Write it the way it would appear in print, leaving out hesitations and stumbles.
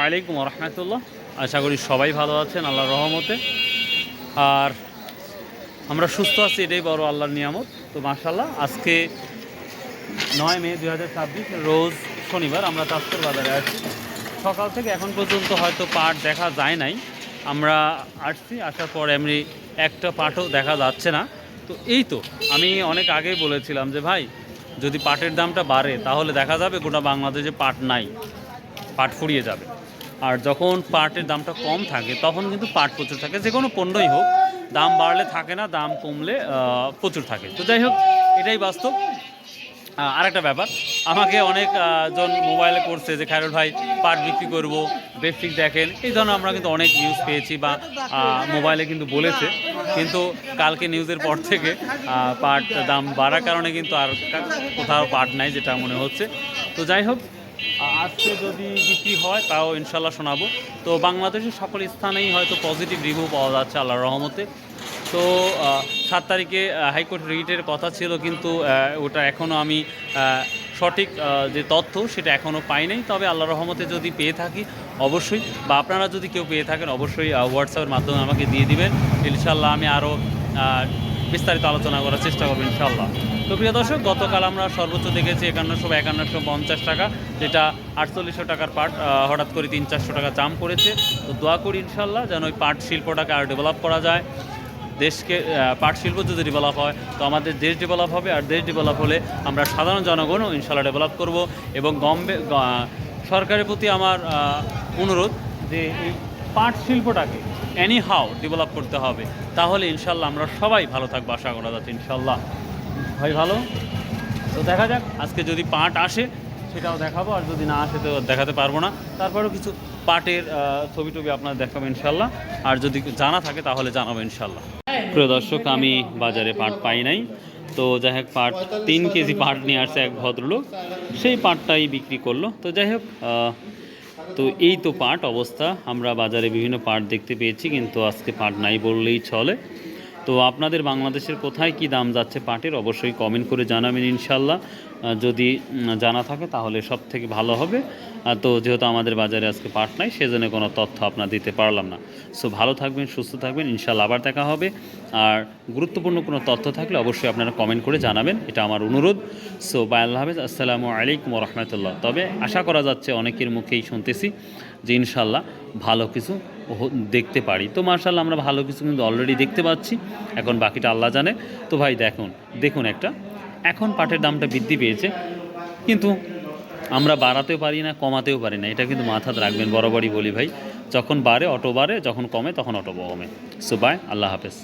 আলাইকুম রহমতুল্লাহ। আশা করি সবাই ভালো আছেন আল্লাহর রহমতে। আর আমরা সুস্থ আছি, এটাই বড় আল্লাহর নিয়ামত। তো মাশাআল্লাহ, আজকে 9 মে 2026 রোজ শনিবার। আমরা তাফসীর বাজারে আসছি সকাল থেকে এখন পর্যন্ত, হয়তো পাট দেখা যায় নাই। আমরা আসছি, আসার পর এমনি একটা পাটও দেখা যাচ্ছে না। তো এই তো আমি অনেক আগেই বলেছিলাম যে ভাই, যদি পাটের দামটা বাড়ে তাহলে দেখা যাবে গোটা বাংলাদেশে পাট নাই, পাট ফুরিয়ে যাবে। আর যখন পাটের দামটা কম থাকে তখন কিন্তু পাট প্রচুর থাকে, যে কোনো পণ্যই হোক। দাম বাড়লে থাকে না, দাম কমলে প্রচুর থাকে। তো যাই হোক, এটাই বাস্তব। আরেকটা ব্যাপার, আমাকে অনেক জন মোবাইলে করছে যে খায়রুল ভাই পাট বিক্রি করব, বেডশিট দেখেন, এই ধরনের আমরা কিন্তু অনেক নিউজ পেয়েছি বা মোবাইলে কিন্তু বলেছে। কিন্তু কালকে নিউজের পর থেকে পাট দাম বাড়ার কারণে কিন্তু আর কোথাও পাট নাই যেটা মনে হচ্ছে। তো যাই হোক, আজকে যদি বিক্রি হয় তাও ইনশাল্লাহ শোনাবো। তো বাংলাদেশের সকল স্থানেই হয়তো পজিটিভ রিভিউ পাওয়া যাচ্ছে আল্লাহর রহমতে। তো 7 তারিখে হাইকোর্ট রিটের কথা ছিল, কিন্তু ওটা এখনও আমি সঠিক যে তথ্য সেটা এখনও পাই নাই। তবে আল্লাহর রহমতে যদি পেয়ে থাকি অবশ্যই, বা আপনারা যদি কেউ পেয়ে থাকেন অবশ্যই হোয়াটসঅ্যাপের মাধ্যমে আমাকে দিয়ে দিবেন। ইনশাল্লাহ আমি আরও বিস্তারিত আলোচনা করার চেষ্টা করবো ইনশাল্লাহ। তো প্রিয় দর্শক, গতকাল আমরা সর্বোচ্চ দেখেছি 5150 টাকা, যেটা 4800 টাকার পাট হঠাৎ করে 300-400 টাকা দাম করেছে। তো দোয়া করি ইনশাল্লাহ যেন ওই পাট শিল্পটাকে আরও ডেভেলপ করা যায়। দেশকে পাট শিল্প যদি ডেভেলপ হয় তো আমাদের দেশ ডেভেলপ হবে, আর দেশ ডেভেলপ হলে আমরা সাধারণ জনগণও ইনশাল্লাহ ডেভেলপ করব। এবং সরকারের প্রতি আমার অনুরোধ যে এই পাট শিল্পটাকে এনি হাউ ডেভেলপ করতে হবে, তাহলে ইনশাল্লাহ আমরা সবাই ভালো থাকবো, আশা করা যাচ্ছে ইনশাল্লাহ। ভাই ভালো, তো দেখা যাক আজকে যদি পাট আসে সেটাও দেখাবো, আর যদি না আসে তো দেখাতে পারবো না। তারপরেও কিছু পাটের ছবি টবি আপনার দেখাবো ইনশাল্লাহ, আর যদি জানা থাকে তাহলে জানাবো ইনশাল্লাহ। প্রিয় দর্শক, আমি বাজারে পাট পাই নাই। তো যাই হোক, পাট 3 কেজি পাট নিয়ে আসছে এক ভদ্রলোক, সেই পাটটাই বিক্রি করলো। তো যাই হোক, তো এই তো পাট অবস্থা। আমরা বাজারে বিভিন্ন পাট দেখতে পেয়েছি, কিন্তু আজকে পাট নাই বললেই চলে। তো আপনাদের বাংলাদেশের কোথায় কি দাম যাচ্ছে পাটের অবশ্যই কমেন্ট করে জানাবেন ইনশাল্লাহ। যদি জানা থাকে তাহলে সব থেকে ভালো হবে। তো যেহেতু আমাদের বাজারে আজকে পাট নাই, সেজন্য কোনো তথ্য আপনার দিতে পারলাম না। সো ভালো থাকবেন, সুস্থ থাকবেন, ইনশাল্লাহ আবার দেখা হবে। আর গুরুত্বপূর্ণ কোনো তথ্য থাকলে অবশ্যই আপনারা কমেন্ট করে জানাবেন, এটা আমার অনুরোধ। সো বাই, আল্লাহ হাফেজ, আসসালামু আলাইকুম রহমতুল্লাহ। তবে আশা করা যাচ্ছে, অনেকের মুখেই শুনতেছি যে ইনশাল্লাহ ভালো কিছু দেখতে পারি। তো মাশাআল্লাহ, আমরা ভালো কিছু কিন্তু অলরেডি দেখতে পাচ্ছি, এখন বাকিটা আল্লাহ জানে। তো ভাই দেখুন একটা, এখন পাটের দামটা বৃদ্ধি পেয়েছে, কিন্তু আমরা বাড়াতেও পারি না, কমাতেও পারি না। এটা কিন্তু মাথাতে রাখবেন, বরাবরই বলি ভাই, যখন বাড়ে অটো বাড়ে, যখন কমে তখন অটো কমে। সো বাই, আল্লাহ হাফেজ।